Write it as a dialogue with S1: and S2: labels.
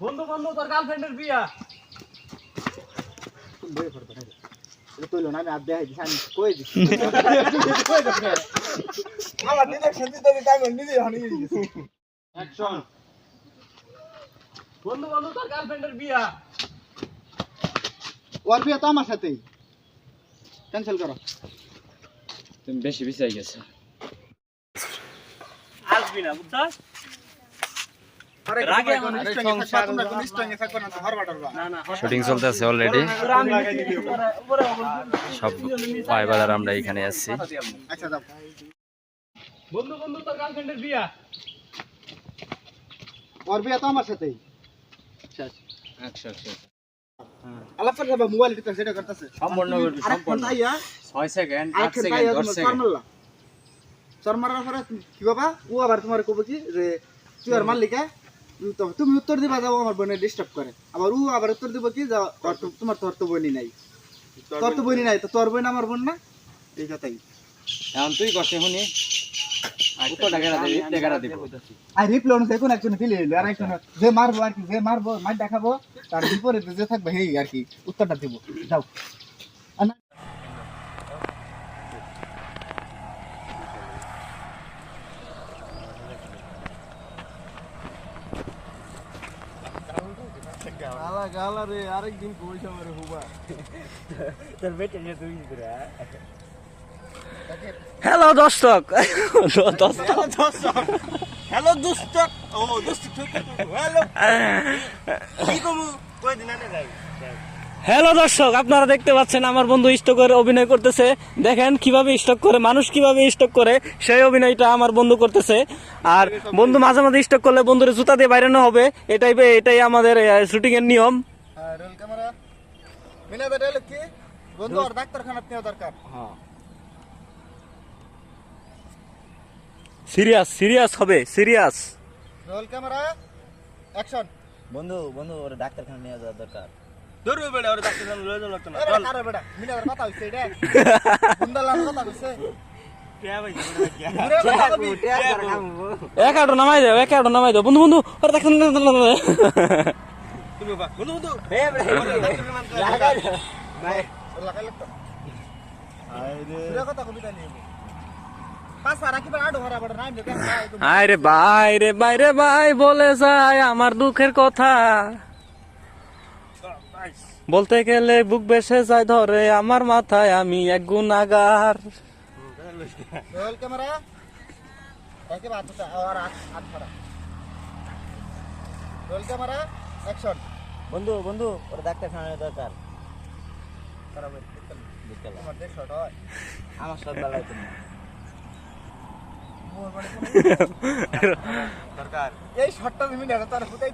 S1: বন্ধু বন্ধু তোর গার্লফ্রেন্ডের বিয়া।
S2: বই পড়বে না এটা তুইলো না আমি আর দেখাই দিছি আমি কই দিছি আমার ডিরেকশন দিতে দিতে আমি নিজে হারিয়ে গেছি
S1: অ্যাকশন। বন্ধু বন্ধু তোর গার্লফ্রেন্ডের বিয়া।
S2: ওর বিয়ে তো আমার সাথেই ক্যান্সেল করো
S3: তুমি বেশি বিছাই গেছো।
S1: আসবি না বুঝছস?
S2: আরে
S1: রাগে
S2: কোন
S1: আমার
S2: স্ট্রিং এ থাকবা তোমরা কোন স্ট্রিং এ থাকবা না তো হরবা টরবা
S1: না না
S3: শুটিং চলতেছে অলরেডি।
S1: উপরে
S3: সব ভাই বাদার আমরা এখানে আছি।
S2: আচ্ছা দাও
S1: বন্ধু বন্ধু তোর গার্লফ্রেন্ডের বিয়া।
S2: ওর বিয়ে তো আমার সাথেই
S3: আচ্ছা আচ্ছা
S2: আলাপ করে মোবাইল দিতে সেটা করতেছে
S3: সম্পূর্ণ করবি
S2: আরেকক্ষণ তাইয়া
S3: 6 সেকেন্ড 8
S2: আরেকক্ষণ
S3: সেকেন্ড
S2: তাইয়া
S3: 10
S2: তোমার
S3: সেকেন্ড।
S2: মারলা সর মারার পরে কি বাবা ও আবার তোমার কব কি যে তুই আর মারলিকা তুমি উত্তর দিবা যাও আমার বোনের ডিস্টার্ব করে আবার ও আবার উত্তর দিব কি যাও তোমার তোর তো বোনই নাই তোর তো বোনই নাই তো তোর বোন আমার বোন না এই কথাই
S3: এখন তুই কষ্টে শুনি উত্তর টাকা দেবি টাকা দিব।
S2: আর রিপ্লে অনুযায়ী কোন একজন ফিলে এলো আর একজন যে মারবো আর কি যে মারবো মার দেখাবো তার বিপরীতে যে থাকবে হেই আর কি উত্তরটা দিব যাও গালা গালা রে আরেকদিন পয়সা মারে হুবা
S1: তোর বেটে নিয়ে তুই দিরা।
S3: হ্যালো দর্শক
S1: হ্যালো দোস্ত। ও দোস্ত হ্যালো কি কমু কই দিন না যাই।
S4: হ্যালো দর্শক, আপনারা দেখতে পাচ্ছেন আমার বন্ধু স্টক করে অভিনয় করতেছে। দেখেন কিভাবে স্টক করে, মানুষ কিভাবে স্টক করে সেই অভিনয়টা আমার বন্ধু করতেছে। আর বন্ধু মাঝে মাঝে স্টক করলে বন্ধুর জুতা দিয়ে বাইরানো হবে, এটাই আমাদের শুটিং এর নিয়ম।
S2: রোল ক্যামেরা মিনা দা ডায়লগ কি বন্ধু আর ডাক্তারখানাতে নেওয়া দরকার
S4: সিরিয়াস হবে, সিরিয়াস।
S2: রোল ক্যামেরা অ্যাকশন
S1: বন্ধু বন্ধু ওর ডাক্তারখানা নিয়ে যাওয়া দরকার।
S4: ধরবে বেড়া, ওর ডাক্তারখানা লয়ে যাওয়া লাগতো না।
S2: এ কারে বেটা মিনা দার কথা হইছে এটা বুন্দালার কথা হইছে
S4: এক আটো নামাই দাও বন্ধু বন্ধু, ওর ডাক্তার
S1: তুমি বাবা বন্ধু বন্ধু
S2: লাগাই লাগতো আইরে কথা কবিতা নিয়ে পাঁচা রাখি বা আড়ো ভরা বড় নাম দেখে
S4: আয় রে ভাই বলে যায় আমার দুঃখের কথা, বলতে গেলে বুক বেসে যায় ধরে আমার মাথায়, আমি এক গুনাহগার।
S2: রোল ক্যামেরা একে বাতুটা আর আট ফড়া রোল ক্যামেরা অ্যাকশন
S1: বন্ধু বন্ধু ওর ডাক্তারখানা নিয়ে দরকার।
S2: বরাবর বিকেল তোমার দেখ শট হয়
S1: আমার সব বেলায় তুমি
S2: দরকার এই শটটা তুমি নেড়া তার ফুটাই